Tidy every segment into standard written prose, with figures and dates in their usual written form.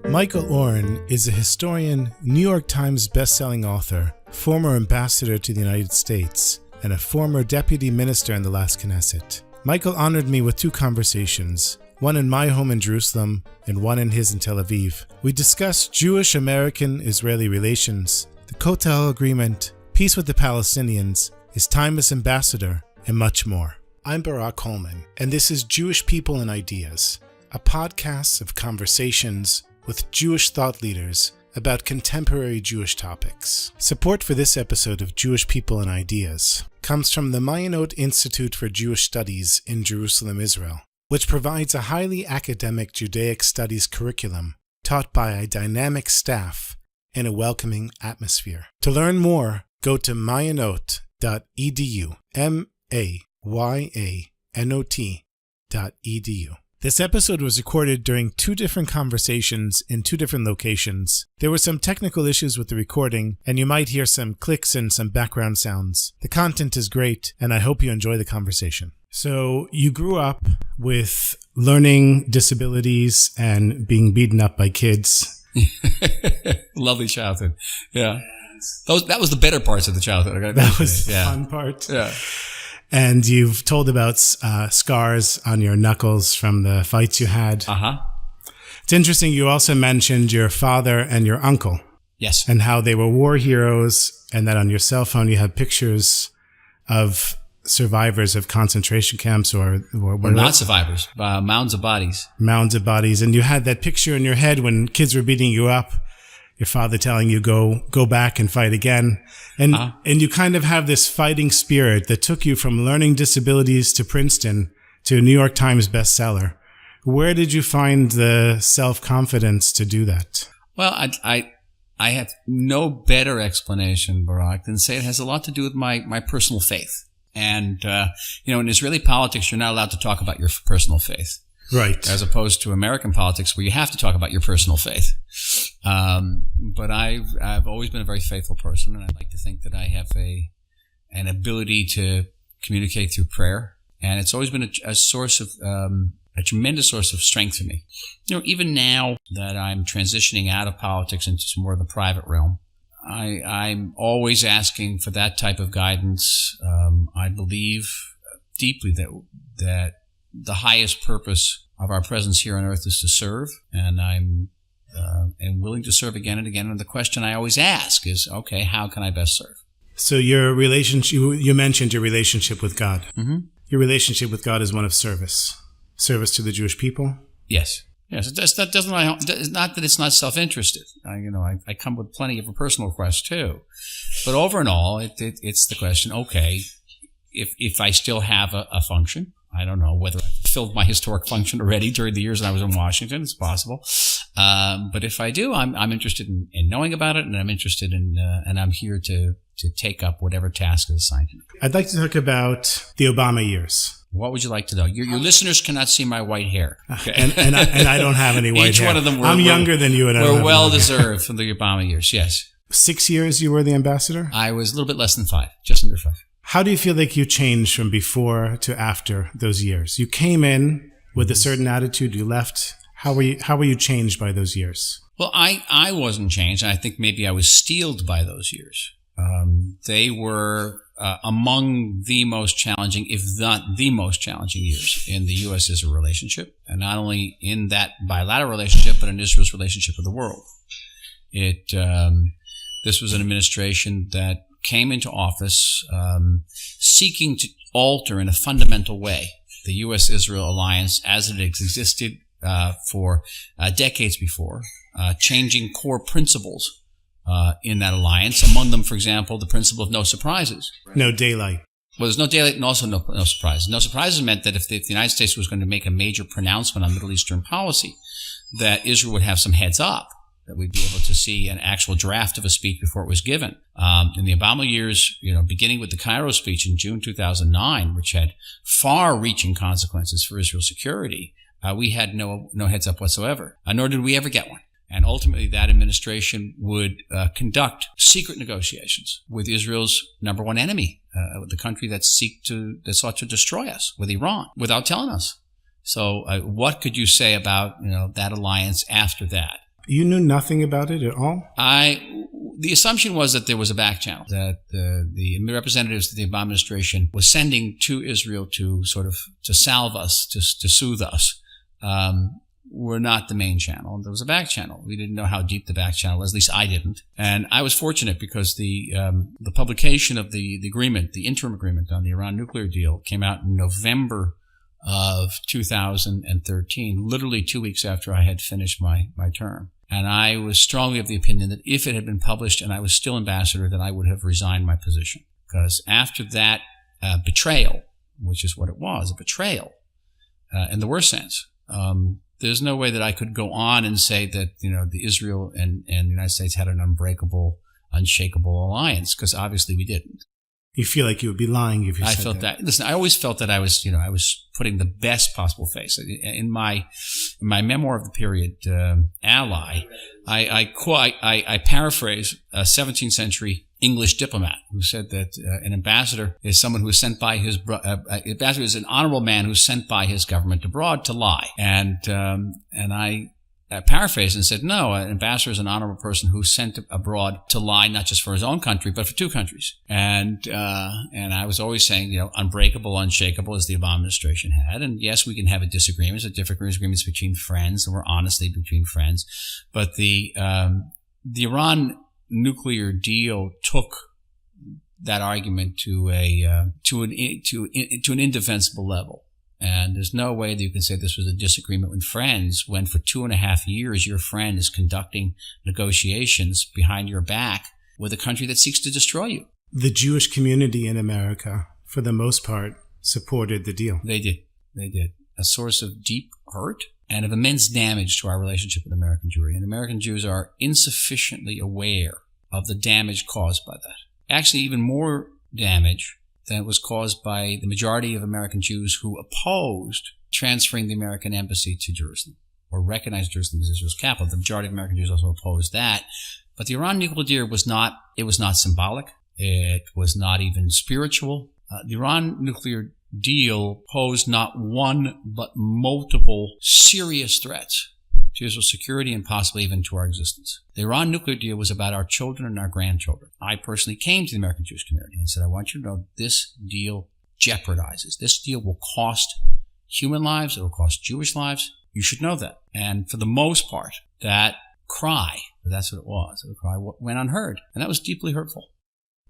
Michael Oren is a historian, New York Times bestselling author, former ambassador to the United States, and a former deputy minister in the last Knesset. Michael honored me with two conversations, one in my home in Jerusalem and one in his in Tel Aviv. We discussed Jewish-American-Israeli relations, the Kotel Agreement, peace with the Palestinians, his time as ambassador, and much more. I'm Barak Hullman, and this is Jewish People and Ideas, a podcast of conversations with Jewish thought leaders about contemporary Jewish topics. Support for this episode of Jewish People and Ideas comes from the Mayanot Institute for Jewish Studies in Jerusalem, Israel, which provides a highly academic Judaic studies curriculum taught by a dynamic staff in a welcoming atmosphere. To learn more, go to mayanot.edu, mayanot.edu. This episode was recorded during two different conversations in two different locations. There were some technical issues with the recording, and you might hear some clicks and some background sounds. The content is great, and I hope you enjoy the conversation. So you grew up with learning disabilities and being beaten up by kids. Lovely childhood. Yeah. That was the better parts of the childhood. That was the fun part. Yeah. And you've told about scars on your knuckles from the fights you had. Uh-huh. It's interesting, you also mentioned your father and your uncle. Yes. And how they were war heroes, and that on your cell phone you have pictures of survivors of concentration camps or not survivors, mounds of bodies. Mounds of bodies. And you had that picture in your head when kids were beating you up, your father telling you go back and fight again. And you kind of have this fighting spirit that took you from learning disabilities to Princeton to a New York Times bestseller. Where did you find the self-confidence to do that? Well, I have no better explanation, Barak, than say it has a lot to do with my personal faith. And, in Israeli politics, you're not allowed to talk about your personal faith. Right. As opposed to American politics where you have to talk about your personal faith. But I've always been a very faithful person, and I like to think that I have an ability to communicate through prayer. And it's always been a source of, a tremendous source of strength for me. Even now that I'm transitioning out of politics into more of the private realm, I'm always asking for that type of guidance. I believe deeply that the highest purpose of our presence here on earth is to serve, and I'm willing to serve again and again. And the question I always ask is, okay, how can I best serve? So your relationship, you mentioned your relationship with God. Mm-hmm. Your relationship with God is one of service to the Jewish people. Yes. Yes, it's not that it's not self-interested. I come with plenty of personal requests too, but over and all, it's the question. Okay, if I still have a function, I don't know whether I've fulfilled my historic function already during the years that I was in Washington. It's possible, but if I do, I'm interested in knowing about it, and I'm interested in and I'm here to take up whatever task is assigned to me. I'd like to talk about the Obama years. What would you like to know? Your listeners cannot see my white hair. Okay. And I don't have any white Each hair. one of them I'm younger than you, and we're well deserved from the Obama years. Yes. 6 years you were the ambassador? I was a little bit less than 5, just under 5. How do you feel like you changed from before to after those years? You came in with a certain attitude. You left. How were you changed by those years? Well, I wasn't changed. I think maybe I was steeled by those years. They were among the most challenging, if not the most challenging years in the U.S.-Israel relationship, and not only in that bilateral relationship, but in Israel's relationship with the world. This was an administration that came into office seeking to alter in a fundamental way the U.S.-Israel alliance as it existed for decades before, changing core principles in that alliance. Among them, for example, the principle of no surprises. No daylight. Well, there's no daylight and also no surprises. No surprises meant that if the United States was going to make a major pronouncement on Middle Eastern policy, that Israel would have some heads up, that we'd be able to see an actual draft of a speech before it was given. In the Obama years, beginning with the Cairo speech in June 2009, which had far-reaching consequences for Israel's security, we had no heads up whatsoever, nor did we ever get one. And ultimately, that administration would conduct secret negotiations with Israel's number one enemy, the country that sought to destroy us, with Iran, without telling us. So what could you say about that alliance after that? You knew nothing about it at all? The assumption was that there was a back channel, that the representatives of the Obama administration was sending to Israel to salve us, to soothe us, were not the main channel. There was a back channel. We didn't know how deep the back channel was. At least I didn't. And I was fortunate because the publication of the agreement, the interim agreement on the Iran nuclear deal, came out in November of 2013, literally 2 weeks after I had finished my term. And I was strongly of the opinion that if it had been published and I was still ambassador, that I would have resigned my position. Because after that betrayal, which is what it was, a betrayal, in the worst sense, there's no way that I could go on and say that, the Israel and the United States had an unbreakable, unshakable alliance, because obviously we didn't. You feel like you would be lying if you said that. I felt that. Listen, I always felt that I was putting the best possible face. In my memoir of the period, Ally, I paraphrase a 17th century English diplomat who said that an ambassador is someone who is sent by his ambassador is an honorable man who's sent by his government abroad to lie. And I paraphrased and said, no, an ambassador is an honorable person who's sent abroad to lie, not just for his own country, but for two countries. And I was always saying, unbreakable, unshakable, as the Obama administration had. And yes, we can have disagreements, disagreements between friends, and we're honestly between friends. But the Iran nuclear deal took that argument to an indefensible level. And there's no way that you can say this was a disagreement with friends when for 2.5 years your friend is conducting negotiations behind your back with a country that seeks to destroy you. The Jewish community in America, for the most part, supported the deal. They did. A source of deep hurt and of immense damage to our relationship with American Jewry. And American Jews are insufficiently aware of the damage caused by that. Actually, even more damage than it was caused by the majority of American Jews who opposed transferring the American embassy to Jerusalem or recognized Jerusalem as Israel's capital. The majority of American Jews also opposed that. But the Iran nuclear deal was not symbolic. It was not even spiritual. The Iran nuclear deal posed not one but multiple serious threats to Israel's security and possibly even to our existence. The Iran nuclear deal was about our children and our grandchildren. I personally came to the American Jewish community and said, I want you to know this deal jeopardizes. This deal will cost human lives. It will cost Jewish lives. You should know that. And for the most part, that cry, that's what it was, the cry went unheard. And that was deeply hurtful.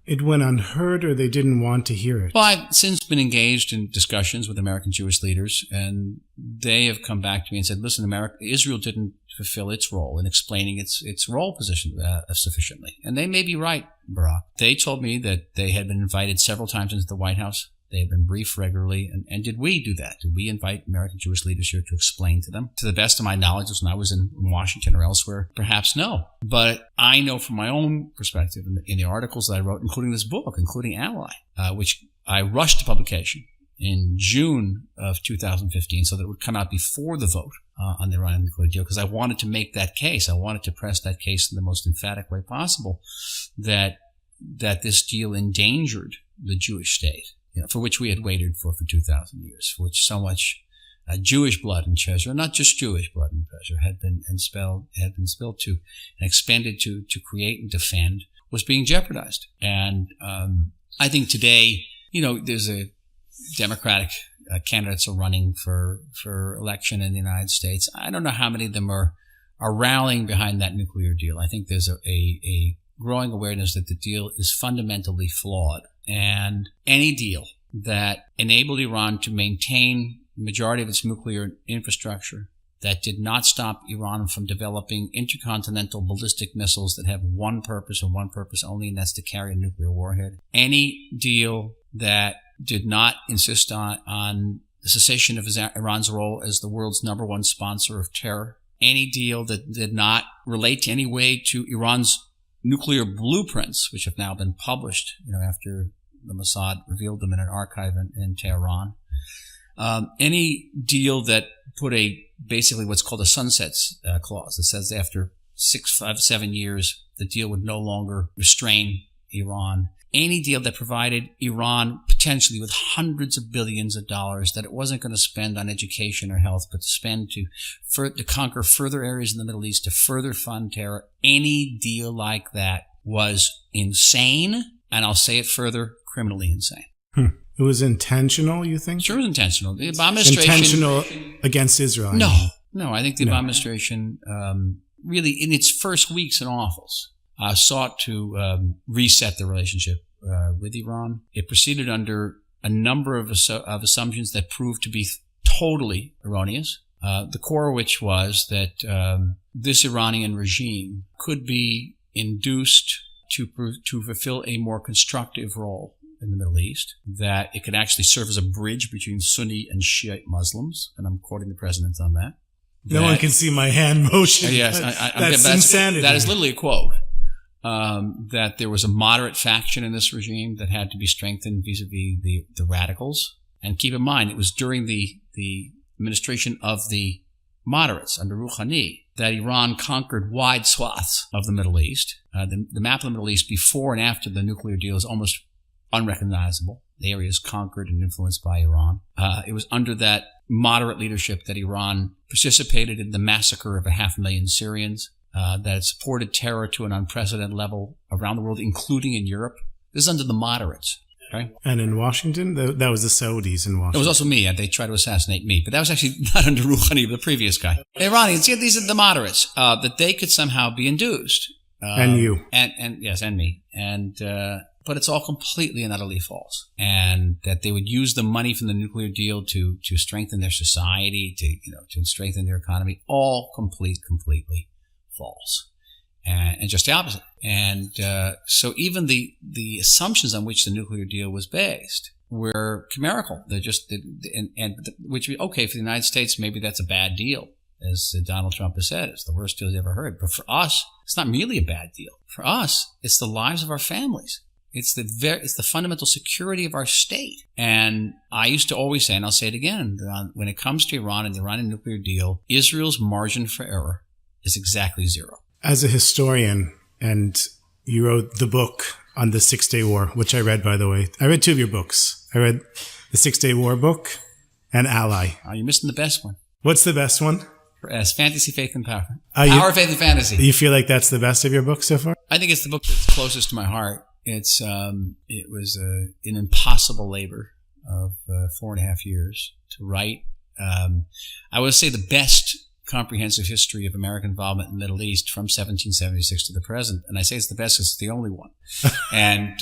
It went unheard, or they didn't want to hear it? Well, I've since been engaged in discussions with American Jewish leaders, and they have come back to me and said, listen, Israel didn't fulfill its role in explaining its role position sufficiently. And they may be right, Barak. They told me that they had been invited several times into the White House. They had been briefed regularly. And did we do that? Did we invite American Jewish leaders here to explain to them? To the best of my knowledge, when I was in Washington or elsewhere, perhaps no. But I know from my own perspective in the articles that I wrote, including this book, including Ally, which I rushed to publication in June of 2015 so that it would come out before the vote on the Iran nuclear deal, because I wanted to make that case. I wanted to press that case in the most emphatic way possible that this deal endangered the Jewish state, for which we had waited for 2,000 years, for which so much Jewish blood and treasure, not just Jewish blood and treasure, had been spilled to and expended to create and defend, was being jeopardized. And I think today, there's a Democratic candidates are running for election in the United States. I don't know how many of them are rallying behind that nuclear deal. I think there's a growing awareness that the deal is fundamentally flawed. And any deal that enabled Iran to maintain the majority of its nuclear infrastructure, that did not stop Iran from developing intercontinental ballistic missiles that have one purpose and one purpose only, and that's to carry a nuclear warhead. Any deal that did not insist on the cessation of Iran's role as the world's #1 sponsor of terror. Any deal that did not relate in any way to Iran's nuclear blueprints, which have now been published, after the Mossad revealed them in an archive in Tehran. Any deal that put basically what's called a sunsets clause that says after 6, 5, 7 years, the deal would no longer restrain Iran. Any deal that provided Iran potentially with hundreds of billions of dollars that it wasn't going to spend on education or health, but to spend to conquer further areas in the Middle East, to further fund terror. Any deal like that was insane, and I'll say it further, criminally insane. It was intentional, you think? Sure, it was intentional. The Obama administration... Intentional against Israel? No, I think the Obama administration really, in its first weeks in office, sought to reset the relationship with Iran. It proceeded under a number of assumptions that proved to be totally erroneous. The core of which was that this Iranian regime could be induced to fulfill a more constructive role in the Middle East, that it could actually serve as a bridge between Sunni and Shiite Muslims, and I'm quoting the president on that. No one can see my hand motion. Yes, that's insanity. That is literally a quote. That there was a moderate faction in this regime that had to be strengthened vis-a-vis the radicals. And keep in mind, it was during the administration of the moderates under Rouhani that Iran conquered wide swaths of the Middle East. The map of the Middle East before and after the nuclear deal is almost unrecognizable. The area is conquered and influenced by Iran. It was under that moderate leadership that Iran participated in the massacre of 500,000 Syrians, that it supported terror to an unprecedented level around the world, including in Europe. This is under the moderates. Okay? And in Washington? That was the Saudis in Washington. It was also me. They tried to assassinate me. But that was actually not under Rouhani, the previous guy. Iranians, these are the moderates, that they could somehow be induced. And you. And yes, and me. But it's all completely and utterly false. And that they would use the money from the nuclear deal to strengthen their society, to strengthen their economy. All completely false. And just the opposite. And so even the assumptions on which the nuclear deal was based were chimerical. They're just, which, okay, for the United States, maybe that's a bad deal. As Donald Trump has said, it's the worst deal he's ever heard. But for us, it's not merely a bad deal. For us, it's the lives of our families. It's the fundamental security of our state. And I used to always say, and I'll say it again, when it comes to Iran and the Iranian nuclear deal, Israel's margin for error is exactly zero. As a historian, and you wrote the book on the 6-Day War, which I read, by the way. I read 2 of your books. I read the 6-Day War book and Ally. Oh, you're missing the best one. What's the best one? As Fantasy, Faith, and Power. Power, Faith, and Fantasy. You feel like that's the best of your books so far? I think it's the book that's closest to my heart. It was an impossible labor of 4.5 years to write. I would say the best comprehensive history of American involvement in the Middle East from 1776 to the present. And I say it's the best because it's the only one. And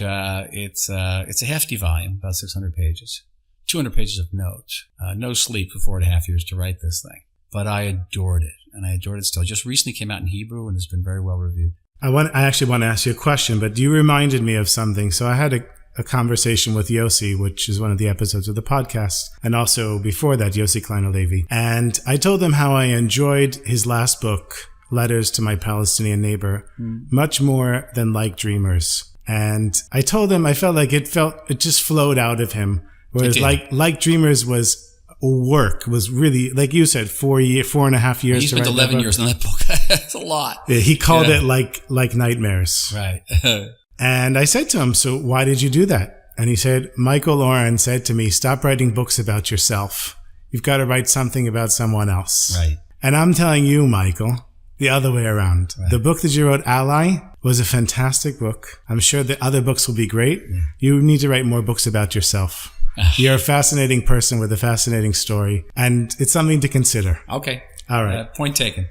it's a hefty volume, about 600 pages, 200 pages of notes. No sleep for 4.5 years to write this thing. But I adored it, and I adore it still. It just recently came out in Hebrew and has been very well reviewed. I actually want to ask you a question, but you reminded me of something. So I had a conversation with Yossi, which is one of the episodes of the podcast, and also before that, Yossi Klein-Halevi. And I told him how I enjoyed his last book, Letters to My Palestinian Neighbor, much more than Like Dreamers. And I told him I felt like it just flowed out of him, whereas Like Dreamers was really, like you said, 4.5 years. He spent 11 years on that book. That's a lot. Yeah, he called it like nightmares. Right. And I said to him, so why did you do that? And he said, Michael Oren said to me, stop writing books about yourself. You've got to write something about someone else. Right. And I'm telling you, Michael, the other way around. Right. The book that you wrote, Ally, was a fantastic book. I'm sure the other books will be great. Yeah. You need to write more books about yourself. You're a fascinating person with a fascinating story, and it's something to consider. Okay. All right. Point taken.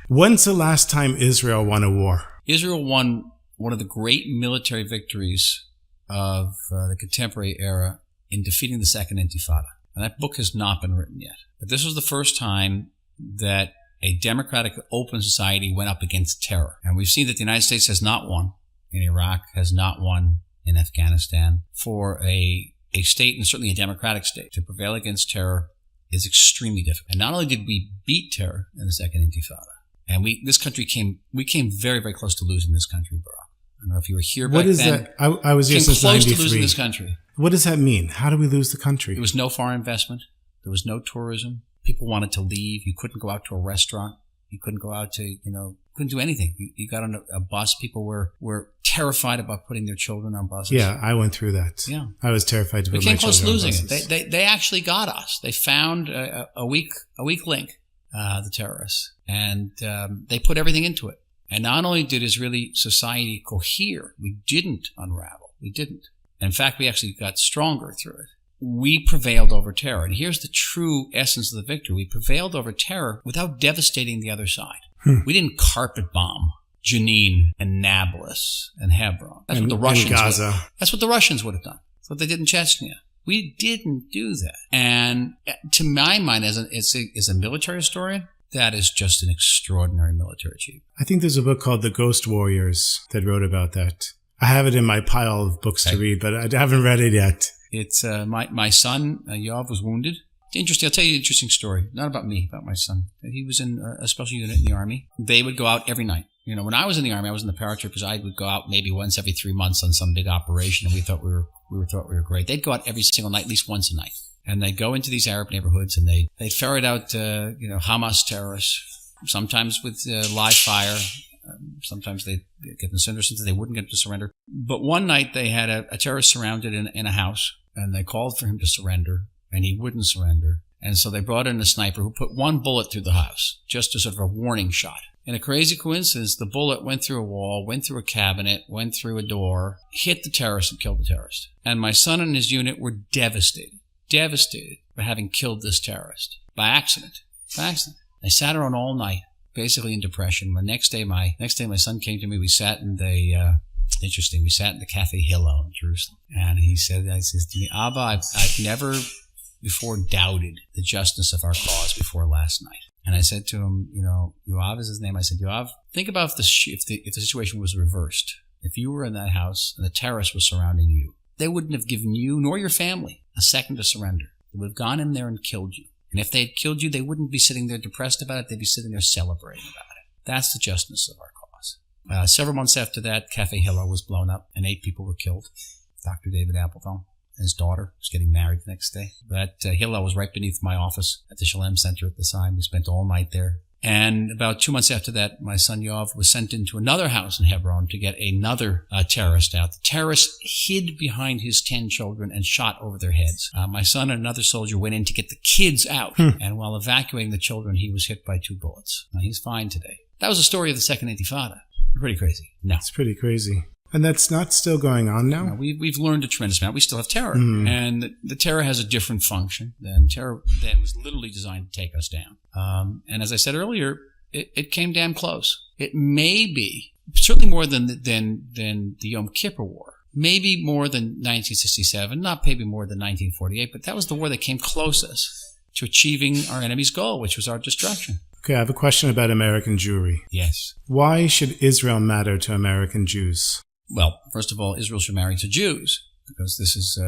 When's the last time Israel won a war? Israel won one of the great military victories of the contemporary era in defeating the Second Intifada. And that book has not been written yet. But this was the first time that a democratic, open society went up against terror. And we've seen that the United States has not won in Iraq, has not won in Afghanistan. For a state, and certainly a democratic state, to prevail against terror is extremely difficult. And not only did we beat terror in the Second Intifada, and we came very, very close to losing this country, Barak. I don't know if you were here back then. What is that? I was here since 93. Close to losing this country. What does that mean? How do we lose the country? There was no foreign investment. There was no tourism. People wanted to leave. You couldn't go out to a restaurant. You couldn't go out to, couldn't do anything. You got on a bus. People were terrified about putting their children on buses. Yeah, I went through that. Yeah. I was terrified to put my children on buses. We came close losing it. They actually got us. They found a weak link, the terrorists, and they put everything into it. And not only did Israeli society cohere, we didn't unravel. We didn't. In fact, we actually got stronger through it. We prevailed over terror. And here's the true essence of the victory. We prevailed over terror without devastating the other side. We didn't carpet bomb Jenin and Nablus and Hebron. That's what the Russians Gaza. That's what the Russians would have done. That's what they did in Chechnya. We didn't do that. And to my mind, as a military historian, that is just an extraordinary military achievement. I think there's a book called The Ghost Warriors that wrote about that. I have it in my pile of books to read, but I haven't read it yet. It's my son, Yoav, was wounded. Interesting. I'll tell you an interesting story. Not about me, about my son. He was in a special unit in the Army. They would go out every night. You know, when I was in the Army, I was in the paratroopers. I would go out maybe once every 3 months on some big operation, and we thought we were great. They'd go out every single night, at least once a night. And they'd go into these Arab neighborhoods, and they'd ferret out, Hamas terrorists, sometimes with live fire. Sometimes they'd get them surrendered, since they wouldn't get them to surrender. But one night they had a terrorist surrounded in a house, and they called for him to surrender, and he wouldn't surrender. And so they brought in a sniper who put one bullet through the house, just as sort of a warning shot. In a crazy coincidence, the bullet went through a wall, went through a cabinet, went through a door, hit the terrorist and killed the terrorist. And my son and his unit were devastated for having killed this terrorist by accident. They sat around all night, basically in depression. The next day my son came to me. We sat in we sat in the Cafe Hillel in Jerusalem. And he says to me, Abba, I've never before doubted the justice of our cause before last night. And I said to him, Yoav is his name. I said, Yoav, think about if the situation was reversed. If you were in that house and the terrorists were surrounding you, they wouldn't have given you nor your family a second to surrender. They would have gone in there and killed you. And if they had killed you, they wouldn't be sitting there depressed about it. They'd be sitting there celebrating about it. That's the justice of our cause. Several months after that, Cafe Hillel was blown up and 8 people were killed. Dr. David Applebaum. His daughter was getting married the next day. That Hillel was right beneath my office at the Shalem Center at the time. We spent all night there. And about 2 months after that, my son Yoav was sent into another house in Hebron to get another terrorist out. The terrorist hid behind his 10 children and shot over their heads. My son and another soldier went in to get the kids out. And while evacuating the children, he was hit by 2 bullets. Now, he's fine today. That was the story of the Second Intifada. Pretty crazy. No. It's pretty crazy. And that's not still going on now? No, we've learned a tremendous amount. We still have terror. And the terror has a different function than terror then was literally designed to take us down. And as I said earlier, it came damn close. It may be, certainly more than the Yom Kippur War, maybe more than 1967, not maybe more than 1948, but that was the war that came closest to achieving our enemy's goal, which was our destruction. Okay, I have a question about American Jewry. Yes. Why should Israel matter to American Jews? Well, first of all, Israel should marry to Jews, because this is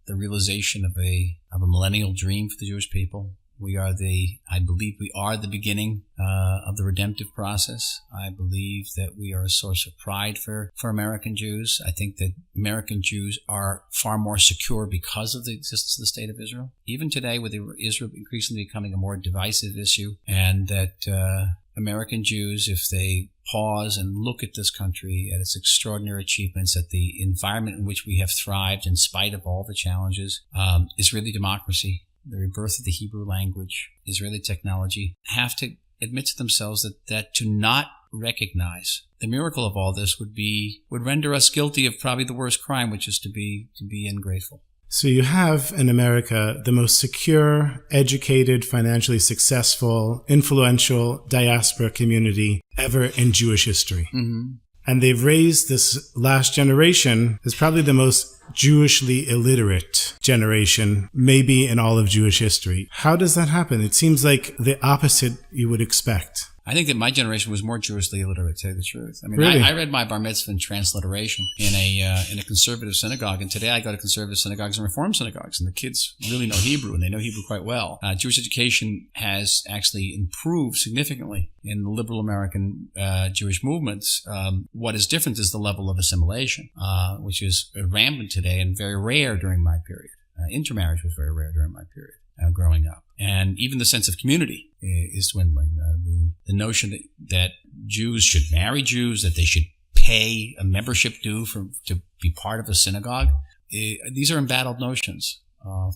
the realization of a millennial dream for the Jewish people. I believe we are the beginning of the redemptive process. I believe that we are a source of pride for American Jews. I think that American Jews are far more secure because of the existence of the State of Israel. Even today, with Israel increasingly becoming a more divisive issue, and that American Jews, if they pause and look at this country, at its extraordinary achievements, at the environment in which we have thrived in spite of all the challenges, Israeli democracy, the rebirth of the Hebrew language, Israeli technology, have to admit to themselves that to not recognize the miracle of all this would render us guilty of probably the worst crime, which is to be ungrateful. So you have in America the most secure, educated, financially successful, influential diaspora community ever in Jewish history. Mm-hmm. And they've raised this last generation as probably the most Jewishly illiterate generation, maybe in all of Jewish history. How does that happen? It seems like the opposite you would expect. I think that my generation was more Jewishly illiterate, to tell you the truth. I mean, really? I read my bar mitzvah in transliteration in a conservative synagogue, and today I go to conservative synagogues and reform synagogues, and the kids really know Hebrew, and they know Hebrew quite well. Jewish education has actually improved significantly in the liberal American Jewish movements. What is different is the level of assimilation, which is rampant today and very rare during my period. Intermarriage was very rare during my period. Growing up. And even the sense of community is dwindling. The notion that Jews should marry Jews, that they should pay a membership due to be part of a synagogue. These are embattled notions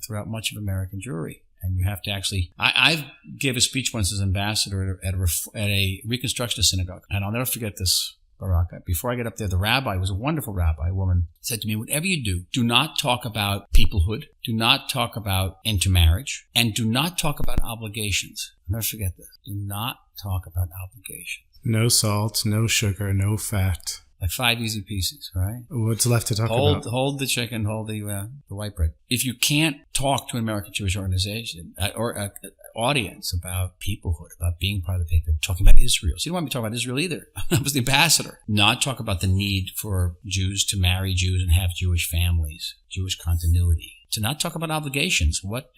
throughout much of American Jewry. And you have to actually... I gave a speech once as ambassador at a Reconstructionist synagogue. And I'll never forget this, Barak. Before I get up there, the rabbi was a wonderful rabbi, a woman, said to me, whatever you do not talk about peoplehood, do not talk about intermarriage, and do not talk about obligations. I'll never forget this. Do not talk about obligations. No salt, no sugar, no fat. Like 5 easy pieces, right? What's left to talk about? Hold the chicken, hold the white bread. If you can't talk to an American Jewish organization or audience about peoplehood, about being part of the people, talking about Israel. So you don't want me to talk about Israel either. I was the ambassador. Not talk about the need for Jews to marry Jews and have Jewish families, Jewish continuity. To not talk about obligations. What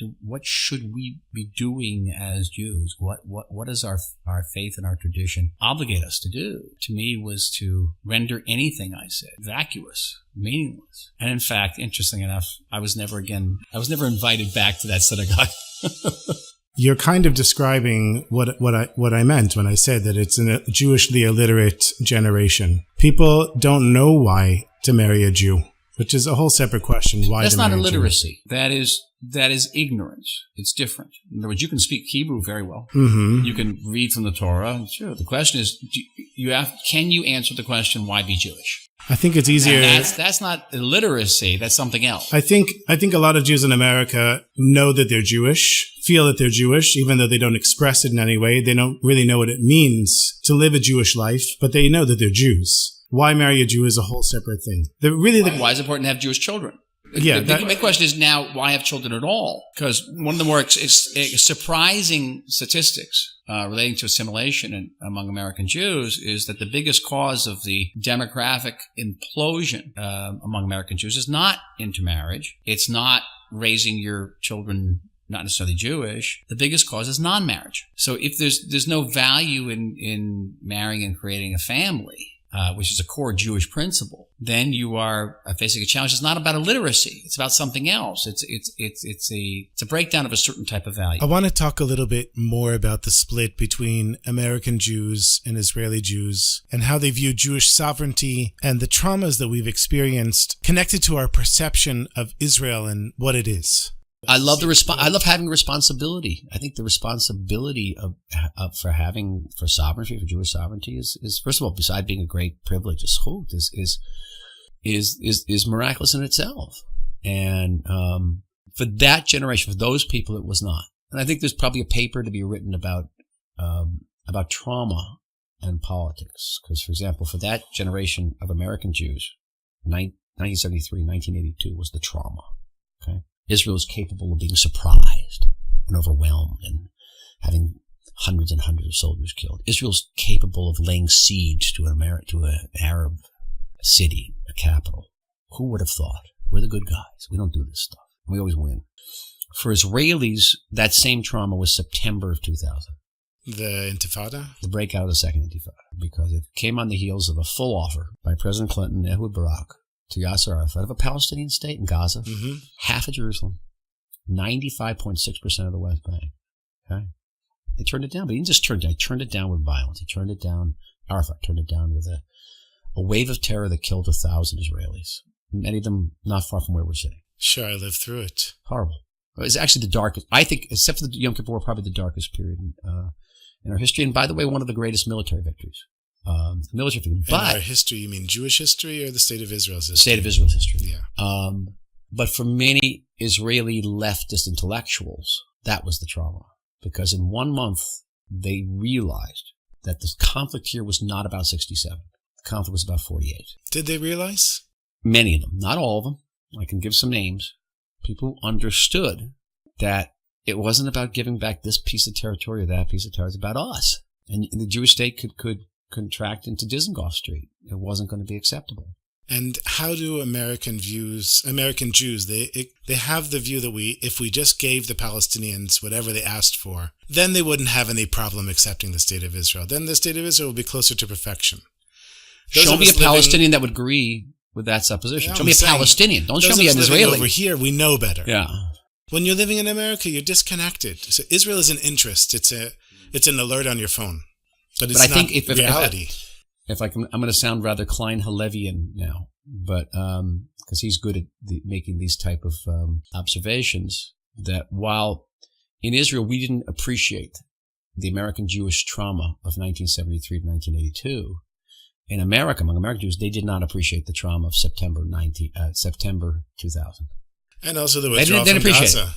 should we be doing as Jews? What does our faith and our tradition obligate us to do? To me, was to render anything I said vacuous, meaningless. And in fact, interesting enough, I was never invited back to that synagogue. You're kind of describing what I meant when I said that it's a Jewishly illiterate generation. People don't know why to marry a Jew. Which is a whole separate question. Why? That's not illiteracy. That is ignorance. It's different. In other words, you can speak Hebrew very well. Mm-hmm. You can read from the Torah. Sure. The question is, can you answer the question, why be Jewish? I think it's easier. And that's not illiteracy. That's something else. I think a lot of Jews in America know that they're Jewish, feel that they're Jewish, even though they don't express it in any way. They don't really know what it means to live a Jewish life, but they know that they're Jews. Why marry a Jew is a whole separate thing. Why is it important to have Jewish children? Yeah, the question is now, why have children at all? Because one of the more surprising statistics relating to assimilation among American Jews is that the biggest cause of the demographic implosion among American Jews is not intermarriage. It's not raising your children not necessarily Jewish. The biggest cause is non-marriage. So if there's no value in marrying and creating a family, which is a core Jewish principle, then you are facing a challenge. It's not about illiteracy. It's about something else. It's a breakdown of a certain type of value. I want to talk a little bit more about the split between American Jews and Israeli Jews and how they view Jewish sovereignty and the traumas that we've experienced connected to our perception of Israel and what it is. I love I love having responsibility. I think the responsibility for sovereignty, for Jewish sovereignty, is first of all, beside being a great privilege, is miraculous in itself. And for that generation, for those people, it was not. And I think there's probably a paper to be written about trauma and politics. Because, for example, for that generation of American Jews, 1973, 1982 was the trauma. Okay. Israel is capable of being surprised and overwhelmed and having hundreds and hundreds of soldiers killed. Israel's capable of laying siege to an Arab city, a capital. Who would have thought? We're the good guys. We don't do this stuff. We always win. For Israelis, that same trauma was September of 2000. The Intifada? The breakout of the second Intifada. Because it came on the heels of a full offer by President Clinton and Ehud Barak to Yasser Arafat of a Palestinian state in Gaza, half of Jerusalem, 95.6% of the West Bank. Okay, they turned it down, but he didn't just turn it down. He turned it down with violence. He turned it down. Arafat turned it down with a wave of terror that killed 1,000 Israelis. Many of them not far from where we're sitting. Sure, I lived through it. Horrible. It's actually the darkest. I think, except for the Yom Kippur, probably the darkest period in our history. And by the way, one of the greatest military victories. Military figure. But in our history, you mean Jewish history or the State of Israel's history? State of Israel's history. Yeah. But for many Israeli leftist intellectuals, that was the trauma. Because in 1 month, they realized that the conflict here was not about 67. The conflict was about 48. Did they realize? Many of them. Not all of them. I can give some names. People understood that it wasn't about giving back this piece of territory or that piece of territory. It's about us. And the Jewish state could contract into Dizengoff Street. It wasn't going to be acceptable. And how do American Jews, they have the view that if we just gave the Palestinians whatever they asked for, then they wouldn't have any problem accepting the State of Israel. Then the State of Israel would be closer to perfection. Show me a Palestinian that would agree with that supposition. Show me a Palestinian. Don't show me an Israeli. Over here, we know better. Yeah. When you're living in America, you're disconnected. So Israel is an interest. It's an alert on your phone. But it's I not think reality. I'm going to sound rather Klein-Halevian now, but because he's good at making these type of observations, that while in Israel we didn't appreciate the American Jewish trauma of 1973 to 1982, in America, among American Jews, they did not appreciate the trauma of September 2000. And also the withdrawal from Gaza.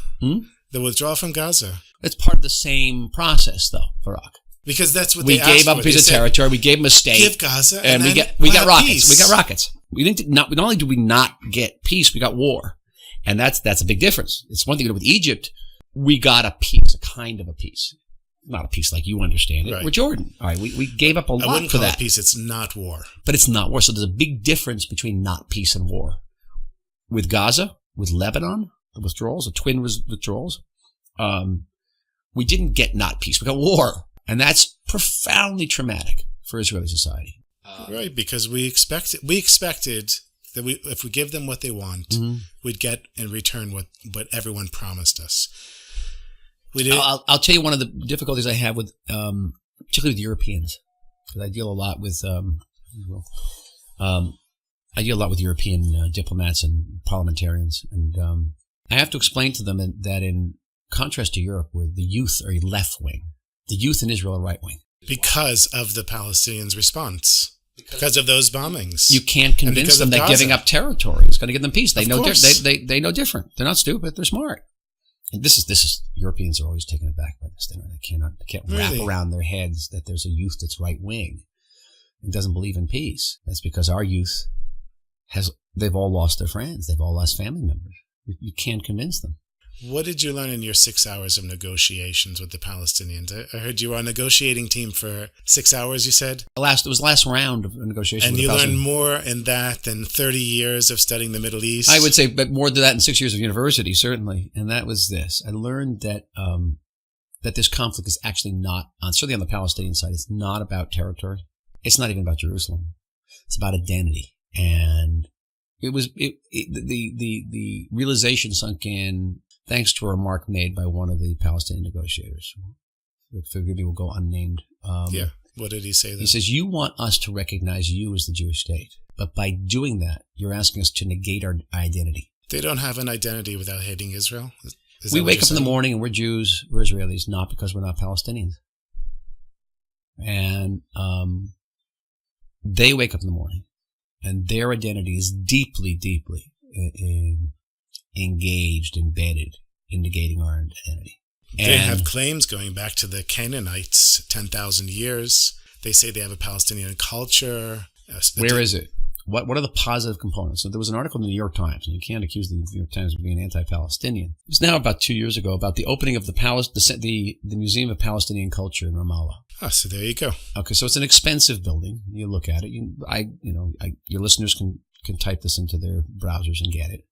The withdrawal from Gaza. It's part of the same process, though, Barak. Because that's what we gave up a piece of territory. We gave them a state. Give Gaza, and we got rockets. Peace. We got rockets. Not only did we not get peace, we got war, and that's a big difference. It's one thing to do with Egypt. We got a peace, a kind of a peace, not a peace like you understand it. Right. We're Jordan. All right, we gave up a lot for that. I wouldn't call it peace. It's not war, but it's not war. So there's a big difference between not peace and war. With Gaza, with Lebanon, the withdrawals, the twin withdrawals, we didn't get not peace. We got war. And that's profoundly traumatic for Israeli society. Right, because we expected that if we give them what they want, we'd get in return what everyone promised us. We did. I'll tell you one of the difficulties I have with, particularly with Europeans, because I deal a lot with, European diplomats and parliamentarians, and I have to explain to them that in contrast to Europe, where the youth are left wing. The youth in Israel are right wing. Because of the Palestinians' response. Because of those bombings. You can't convince them that giving up territory is going to give them peace. They know they know different. They're not stupid. They're smart. And this is Europeans are always taken aback by this. They can't wrap around their heads that there's a youth that's right wing and doesn't believe in peace. That's because our youth they've all lost their friends. They've all lost family members. You can't convince them. What did you learn in your 6 hours of negotiations with the Palestinians? I heard you were on a negotiating team for 6 hours, you said? It was the last round of negotiations. And you learned more in that than 30 years of studying the Middle East? I would say, but more than that in 6 years of university, certainly. And that was this. I learned that that this conflict is actually not, certainly on the Palestinian side, it's not about territory. It's not even about Jerusalem. It's about identity. And the realization sunk in thanks to a remark made by one of the Palestinian negotiators. Forgive me, will go unnamed. What did he say then? He says, you want us to recognize you as the Jewish state. But by doing that, you're asking us to negate our identity. They don't have an identity without hating Israel? We wake up in the morning and we're Jews, we're Israelis, not because we're not Palestinians. And they wake up in the morning and their identity is deeply, deeply engaged, embedded in negating our identity. They have claims going back to the Canaanites, 10,000 years. They say they have a Palestinian culture. Where is it? What are the positive components? So there was an article in the New York Times, and you can't accuse the New York Times of being anti-Palestinian. It was now about 2 years ago about the opening of the Museum of Palestinian Culture in Ramallah. Oh, so there you go. Okay, so it's an expensive building. You look at it. Your listeners can type this into their browsers and get it.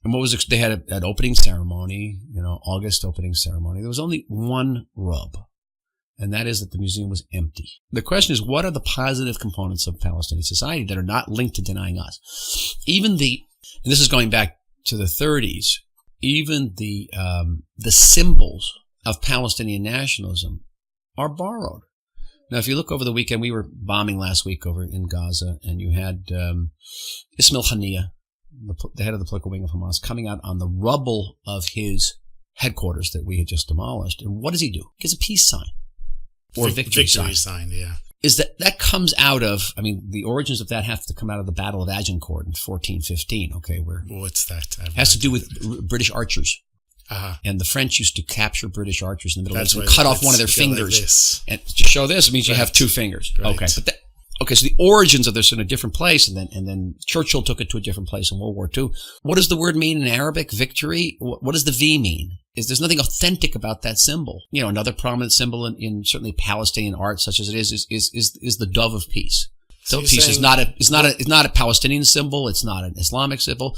And they had an opening ceremony, August opening ceremony. There was only one rub, and that is that the museum was empty. The question is, what are the positive components of Palestinian society that are not linked to denying us? And this is going back to the 30s, even the symbols of Palestinian nationalism are borrowed. Now, if you look over the weekend, we were bombing last week over in Gaza, and you had Ismail Haniyeh, the head of the political wing of Hamas, coming out on the rubble of his headquarters that we had just demolished. And what does he do? He gives a peace sign or victory sign. Yeah. Is that comes out of, the origins of that have to come out of the Battle of Agincourt in 1415, okay? What's that? It has to do with British archers. Uh-huh. And the French used to capture British archers in the Middle East and right. cut off one of their fingers. Like and to show this, it means you have two fingers. Right. Okay. So the origins of this in a different place, and then Churchill took it to a different place in World War II. What does the word mean in Arabic? Victory. What does the V mean? There's nothing authentic about that symbol. Another prominent symbol in certainly Palestinian art, such as it is the dove of peace. So peace is not a Palestinian symbol. It's not an Islamic symbol.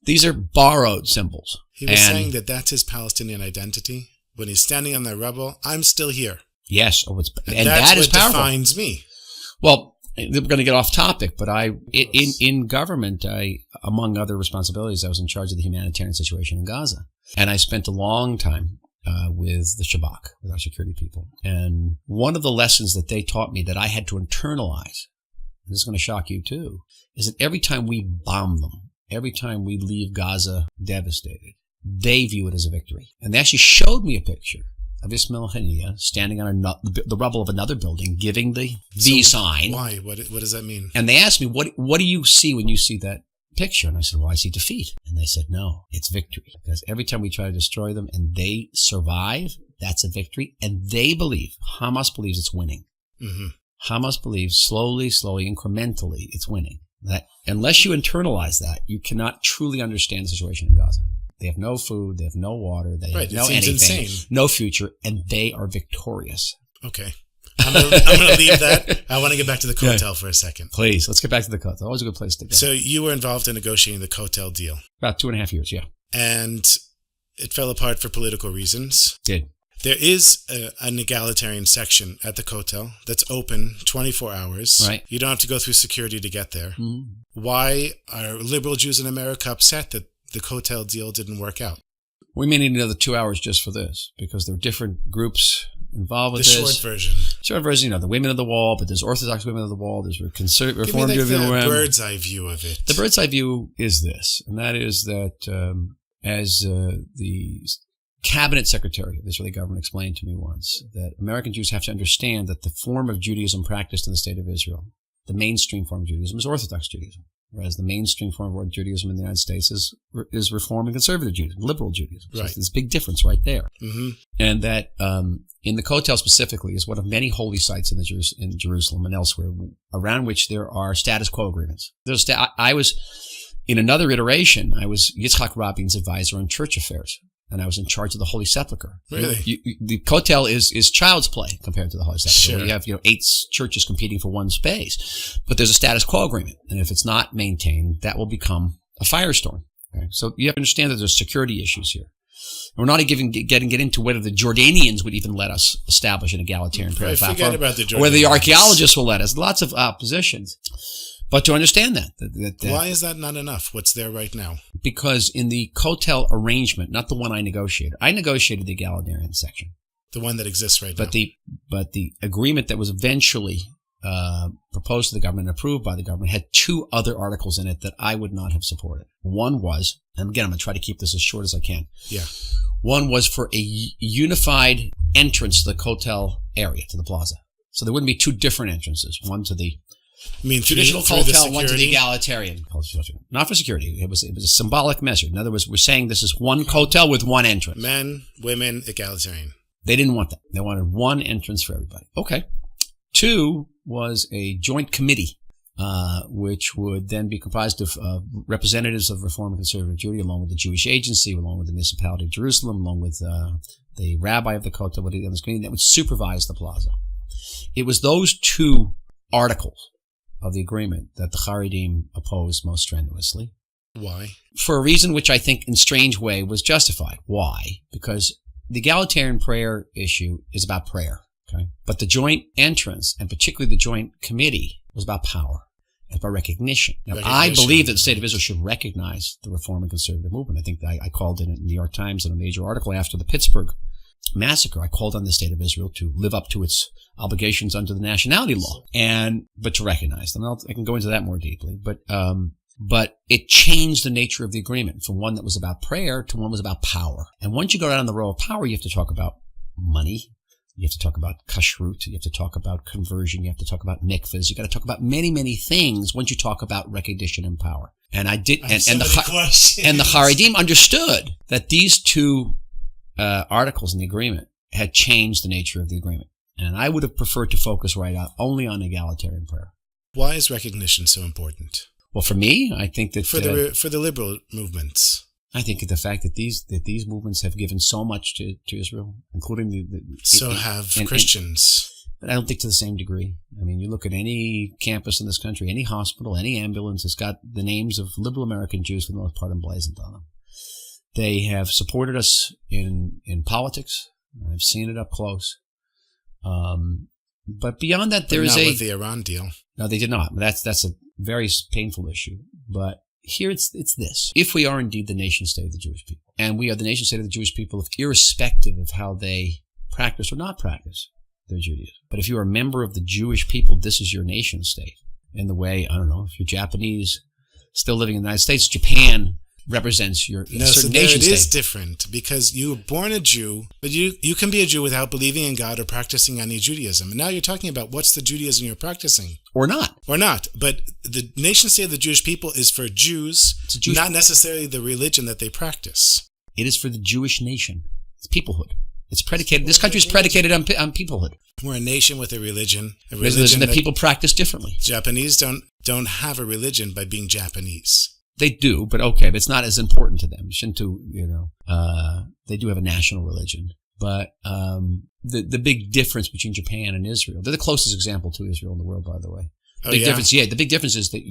These are borrowed symbols. He was saying that that's his Palestinian identity. When he's standing on the rubble, I'm still here. Yes, and that is powerful. Defines me. Well, we're going to get off topic, but in government, among other responsibilities, I was in charge of the humanitarian situation in Gaza. And I spent a long time with the Shabak, with our security people. And one of the lessons that they taught me that I had to internalize, and this is going to shock you too, is that every time we bomb them, every time we leave Gaza devastated, they view it as a victory. And they actually showed me a picture of Ismail Haniyeh standing on the rubble of another building, giving the V sign. Why? What does that mean? And they asked me, what do you see when you see that picture? And I said, well, I see defeat. And they said, no, it's victory. Because every time we try to destroy them and they survive, that's a victory. And they believe, Hamas believes it's winning. Mm-hmm. Hamas believes slowly, incrementally, it's winning. That unless you internalize that, you cannot truly understand the situation in Gaza. They have no food, they have no water, they have no anything, insane. No future, and they are victorious. Okay. I'm going to leave that. I want to get back to the Kotel for a second. Please, let's get back to the Kotel. Always a good place to go. So you were involved in negotiating the Kotel deal. About 2.5 years, yeah. And it fell apart for political reasons. Did. There is an egalitarian section at the Kotel that's open 24 hours. Right. You don't have to go through security to get there. Mm-hmm. Why are liberal Jews in America upset that the Kotel deal didn't work out? We may need another 2 hours just for this, because there are different groups involved with this. The short version, the Women of the Wall, but there's Orthodox Women of the Wall, there's Reformed Women of the Wall. The bird's eye view of it. The bird's eye view is this, and that is that as the cabinet secretary of the Israeli government explained to me once, that American Jews have to understand that the form of Judaism practiced in the state of Israel, the mainstream form of Judaism, is Orthodox Judaism, whereas the mainstream form of Judaism in the United States is Reform and Conservative Judaism, liberal Judaism. So there's this big difference right there. Mm-hmm. And that in the Kotel specifically is one of many holy sites in Jerusalem and elsewhere, around which there are status quo agreements. I was, in another iteration, I was Yitzhak Rabin's advisor on church affairs. And I was in charge of the Holy Sepulchre. Really? The Kotel is child's play compared to the Holy Sepulchre. Sure. You have 8 churches competing for one space, but there's a status quo agreement, and if it's not maintained, that will become a firestorm. Okay? So you have to understand that there's security issues here. We're not even getting into whether the Jordanians would even let us establish an egalitarian prayer platform, forget about the Jordanians. Or whether the archaeologists will let us. Lots of oppositions. But to understand that why is that not enough? What's there right now? Because in the Kotel arrangement, not the one I negotiated the egalitarian section, the one that exists right now. But the agreement that was eventually proposed to the government and approved by the government had 2 other articles in it that I would not have supported. One was, and again, I'm going to try to keep this as short as I can. Yeah. One was for a unified entrance to the Kotel area, to the plaza. So there wouldn't be 2 different entrances. One to the traditional Kotel, one to the egalitarian. Not for security. It was a symbolic measure. In other words, we're saying this is one Kotel with one entrance. Men, women, egalitarian. They didn't want that. They wanted one entrance for everybody. Okay. 2 was a joint committee, which would then be comprised of representatives of Reform and Conservative Jewry, along with the Jewish Agency, along with the municipality of Jerusalem, along with the rabbi of the Kotel, on this committee that would supervise the plaza. It was those 2 articles of the agreement that the Haredim opposed most strenuously. Why? For a reason which I think in a strange way was justified. Why? Because the egalitarian prayer issue is about prayer, okay? But the joint entrance, and particularly the joint committee, was about power. It's about recognition. Now, I believe that the state of Israel should recognize the Reform and Conservative movement. I think that I called in the New York Times in a major article after the Pittsburgh massacre. I called on the state of Israel to live up to its obligations under the nationality law, but to recognize them. I can go into that more deeply, but it changed the nature of the agreement from one that was about prayer to one that was about power. And once you go down the row of power, you have to talk about money. You have to talk about kashrut. You have to talk about conversion. You have to talk about mikvahs. You got to talk about many, many things once you talk about recognition and power. And I did, and the Haredim understood that these 2 articles in the agreement had changed the nature of the agreement. And I would have preferred to focus only on egalitarian prayer. Why is recognition so important? Well, for me, I think that for the liberal movements, I think the fact that these movements have given so much to Israel, including Christians. But I don't think to the same degree. I mean, you look at any campus in this country, any hospital, any ambulance, it's got the names of liberal American Jews for the most part emblazoned on them. They have supported us in politics. I've seen it up close. But beyond that, there is not with the Iran deal. No, they did not. That's a very painful issue. But here it's this. If we are indeed the nation state of the Jewish people, and we are the nation state of the Jewish people irrespective of how they practice or not practice their Judaism. But if you're a member of the Jewish people, this is your nation state. In the way, I don't know, if you're Japanese, still living in the United States, Japan represents your certain nation state. It is different because you were born a Jew, but you can be a Jew without believing in God or practicing any Judaism. And now you're talking about what's the Judaism you're practicing. Or not. But the nation state of the Jewish people is for Jews, not necessarily the religion that they practice. It is for the Jewish nation. It's peoplehood. It's predicated. This country is predicated on peoplehood. We're a nation with a religion. A religion that people practice differently. Japanese don't have a religion by being Japanese. They do, but okay, but it's not as important to them. Shinto, they do have a national religion. But the big difference between Japan and Israel, they're the closest example to Israel in the world, by the way. The big difference is that,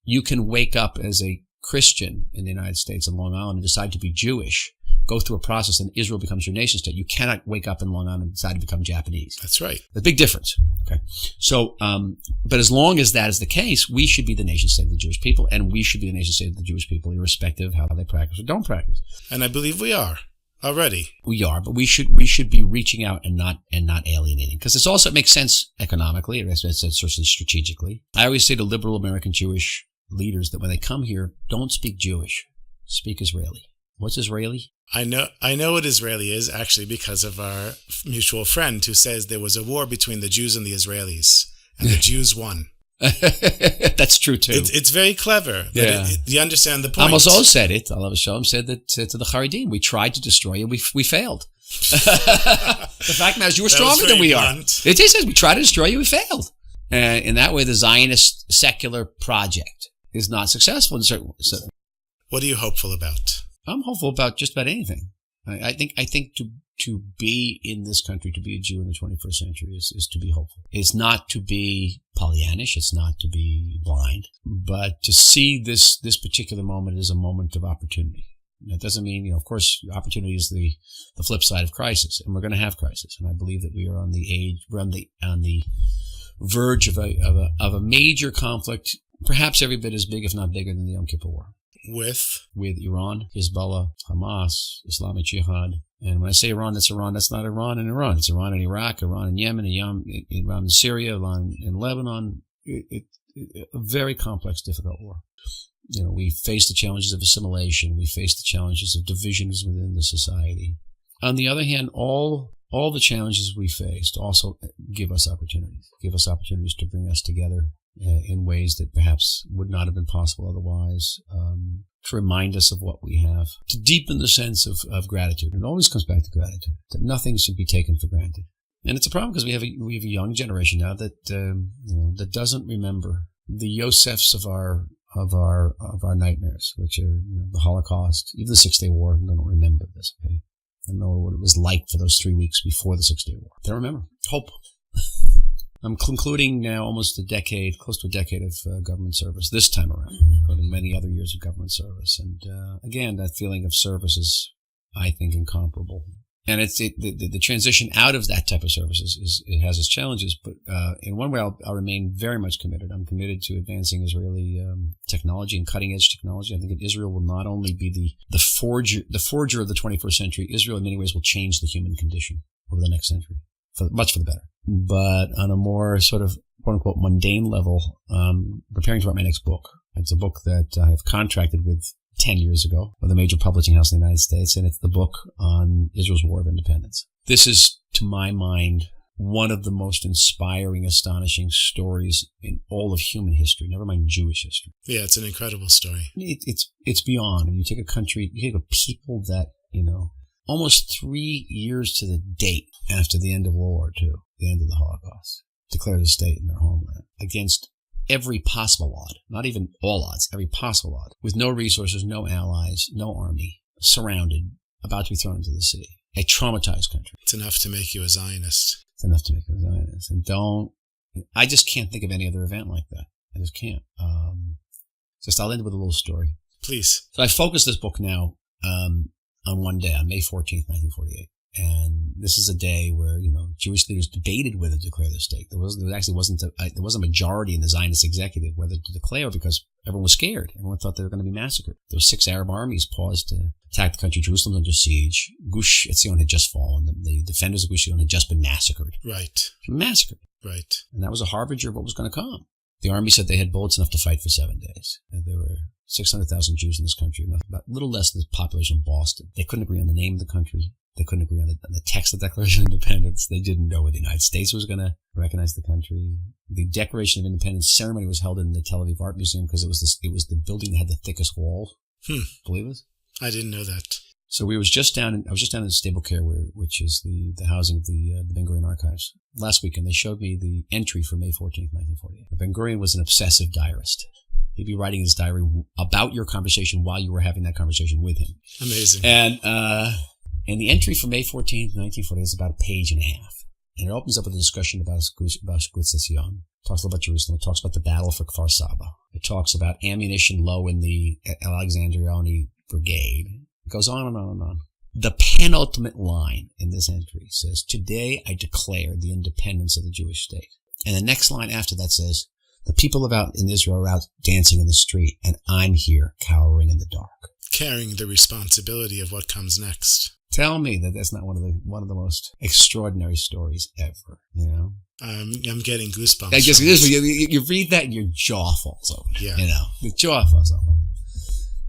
you can wake up as a Christian in the United States and Long Island and decide to be Jewish, go through a process, and Israel becomes your nation state. You cannot wake up in Long Island and decide to become Japanese. That's right. The big difference. Okay. So, but as long as that is the case, we should be the nation state of the Jewish people, and we should be the nation state of the Jewish people, irrespective of how they practice or don't practice. And I believe we are already. We are, but we should be reaching out and not alienating, because it makes sense economically, it makes sense socially, strategically. I always say to liberal American Jewish leaders that when they come here, don't speak Jewish, speak Israeli. What's Israeli? I know what Israeli is, actually, because of our mutual friend who says there was a war between the Jews and the Israelis, and the Jews won. That's true, too. It's very clever. Yeah. You understand the point. Amos Oz said it. Olav Shalom said that to the Haredim. We tried to destroy you. We failed. The fact is, you were stronger than we are. It says we tried to destroy you. We failed. In that way, the Zionist secular project is not successful in certain ways. So, what are you hopeful about? I'm hopeful about just about anything. I think to be in this country, to be a Jew in the 21st century is to be hopeful. It's not to be Pollyannish. It's not to be blind, but to see this particular moment as a moment of opportunity. That doesn't mean, of course, opportunity is the flip side of crisis, and we're going to have crisis. And I believe that we are on the verge of a major conflict, perhaps every bit as big, if not bigger, than the Yom Kippur War. With Iran, Hezbollah, Hamas, Islamic Jihad. And when I say Iran, that's not Iran in Iran. It's Iran in Iraq, Iran in Yemen, Iran in Syria, Iran in Lebanon. A very complex, difficult war. We face the challenges of assimilation. We face the challenges of divisions within the society. On the other hand, all the challenges we faced also give us opportunities to bring us together in ways that perhaps would not have been possible otherwise, to remind us of what we have, to deepen the sense of gratitude. It always comes back to gratitude, that nothing should be taken for granted. And it's a problem because we have a young generation now that that doesn't remember the Yosefs of our nightmares, which are the Holocaust, even the 6-Day War. They don't remember this. Okay, I don't know what it was like for those 3 weeks before the 6-Day War. They don't remember. Hope. I'm concluding now close to a decade of government service this time around, including many other years of government service. And again, that feeling of service is, I think, incomparable. And the transition out of that type of service it has its challenges, but in one way I'll remain very much committed. I'm committed to advancing Israeli technology and cutting edge technology. I think that Israel will not only be the forger of the 21st century. Israel in many ways will change the human condition over the next century, much for the better. But on a more sort of quote unquote mundane level, preparing to write my next book. It's a book that I have contracted with 10 years ago with a major publishing house in the United States, and it's the book on Israel's War of Independence. This is, to my mind, one of the most inspiring, astonishing stories in all of human history, never mind Jewish history. Yeah, it's an incredible story. It's beyond. And you take a country, you take a people that, almost 3 years to the date after the end of World War II, the end of the Holocaust, declared a state in their homeland against every possible odd, not even all odds, every possible odd, with no resources, no allies, no army, surrounded, about to be thrown into the sea. A traumatized country. It's enough to make you a Zionist. It's enough to make you a Zionist. And I just can't think of any other event like that. I just can't. I'll end with a little story. Please. So I focused this book now on one day, on May 14th, 1948. And this is a day where, Jewish leaders debated whether to declare their state. There wasn't a majority in the Zionist executive whether to declare because everyone was scared. Everyone thought they were going to be massacred. Those 6 Arab armies paused to attack the country. Jerusalem was under siege. Gush Etzion had just fallen. The defenders of Gush Etzion had just been massacred. Right. Massacred. Right. And that was a harbinger of what was going to come. The army said they had bullets enough to fight for 7 days. And there were 600,000 Jews in this country, about a little less than the population of Boston. They couldn't agree on the name of the country. They couldn't agree on the text of the Declaration of Independence. They didn't know whether the United States was going to recognize the country. The Declaration of Independence ceremony was held in the Tel Aviv Art Museum because it was the building that had the thickest walls. Believe it? I didn't know that. So I was just down in Stable Care, which is the housing of the Ben Gurion Archives last week, and they showed me the entry for May 14th, 1948. Ben Gurion was an obsessive diarist. He'd be writing his diary about your conversation while you were having that conversation with him. Amazing. And the entry for May 14th, 1940 is about a page and a half. And it opens up with a discussion about Gush Etzion. It talks about Jerusalem. It talks about the battle for Kfar Saba. It talks about ammunition low in the Alexandriani Brigade. It goes on and on and on. The penultimate line in this entry says, "Today I declare the independence of the Jewish state." And the next line after that says, "The people in Israel are out dancing in the street, and I'm here cowering in the dark." Carrying the responsibility of what comes next. Tell me that that's not one of the most extraordinary stories ever, I'm getting goosebumps. I guess it is. You read that and your jaw falls open. Yeah. The jaw falls open.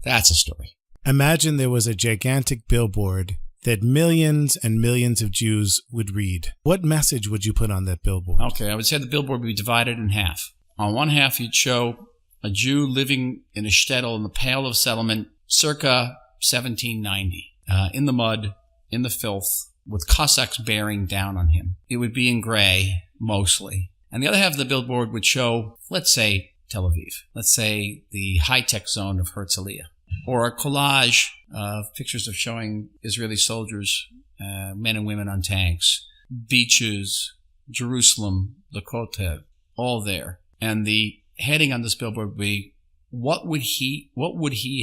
That's a story. Imagine there was a gigantic billboard that millions and millions of Jews would read. What message would you put on that billboard? Okay, I would say the billboard would be divided in half. On one half, you'd show a Jew living in a shtetl in the Pale of Settlement circa 1790, in the mud, in the filth, with Cossacks bearing down on him. It would be in gray, mostly. And the other half of the billboard would show, let's say, Tel Aviv. Let's say the high-tech zone of Herzliya. Or a collage of pictures of showing Israeli soldiers, men and women on tanks, beaches, Jerusalem, the Kotel, all there. And the heading on this billboard would be, what would he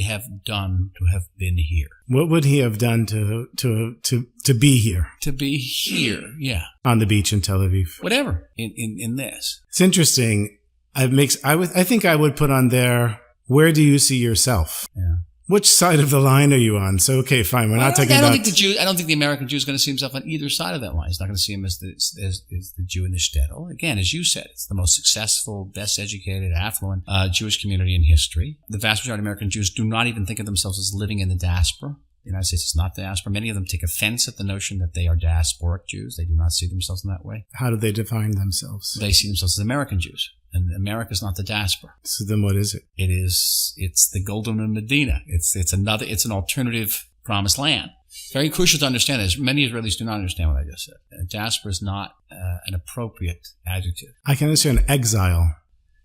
have done to have been here? What would he have done to be here? To be here, yeah. On the beach in Tel Aviv. Whatever, in this. It's interesting. I think I would put on there, where do you see yourself? Yeah. Which side of the line are you on? So, okay, fine. We're not talking about... I don't think the American Jew is going to see himself on either side of that line. He's not going to see him as the Jew in the shtetl. Again, as you said, it's the most successful, best educated, affluent Jewish community in history. The vast majority of American Jews do not even think of themselves as living in the diaspora. The United States is not diaspora. Many of them take offense at the notion that they are diasporic Jews. They do not see themselves in that way. How do they define themselves? They see themselves as American Jews. And America is not the diaspora. So then what is it? It's the Golden Medina. It's an alternative promised land. Very crucial to understand this. Many Israelis do not understand what I just said. Diaspora is not an appropriate adjective. I can understand exile.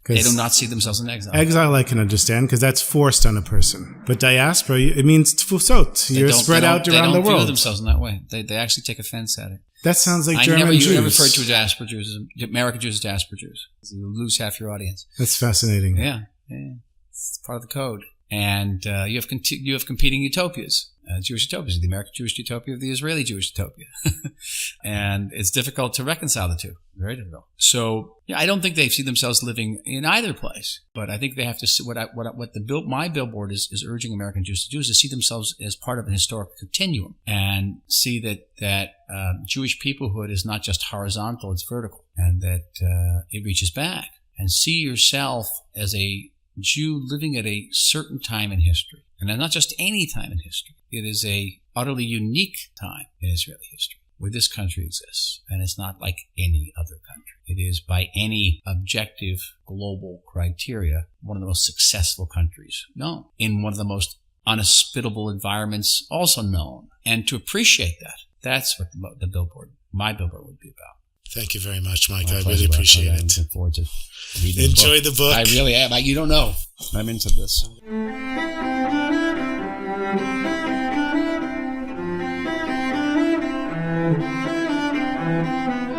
They do not see themselves in exile. Exile I can understand because that's forced on a person. But diaspora, it means tfusot. You're spread out around the world. They don't view themselves in that way. They actually take offense at it. That sounds like German Jews. You never refer to diaspora Jews as American Jews as diaspora Jews. You lose half your audience. That's fascinating. Yeah. It's part of the code. And you have competing utopias. Jewish utopias, the American Jewish utopia of the Israeli Jewish utopia. And it's difficult to reconcile the two. Very difficult. So, I don't think they see themselves living in either place. But I think they have to see my billboard is urging American Jews to do is to see themselves as part of an historic continuum and see that Jewish peoplehood is not just horizontal, it's vertical, and that it reaches back. And see yourself as a Jew living at a certain time in history. And not just any time in history. It is a utterly unique time in Israeli history where this country exists. And it's not like any other country. It is, by any objective global criteria, one of the most successful countries known. In one of the most unhospitable environments also known. And to appreciate that, that's what my billboard would be about. Thank you very much, Mike. I really appreciate it. I'm looking forward to reading Enjoy the book. I really am. You don't know. I'm into this.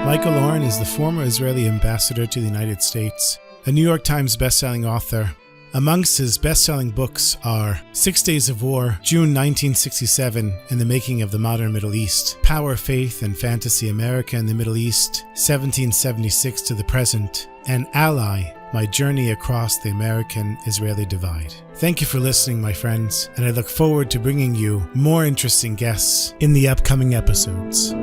Michael Oren is the former Israeli ambassador to the United States, a New York Times bestselling author, Amongst his best-selling books are 6 Days of War, June 1967, and the Making of the Modern Middle East, Power, Faith, and Fantasy America in the Middle East, 1776 to the Present, and Ally, My Journey Across the American-Israeli Divide. Thank you for listening, my friends, and I look forward to bringing you more interesting guests in the upcoming episodes.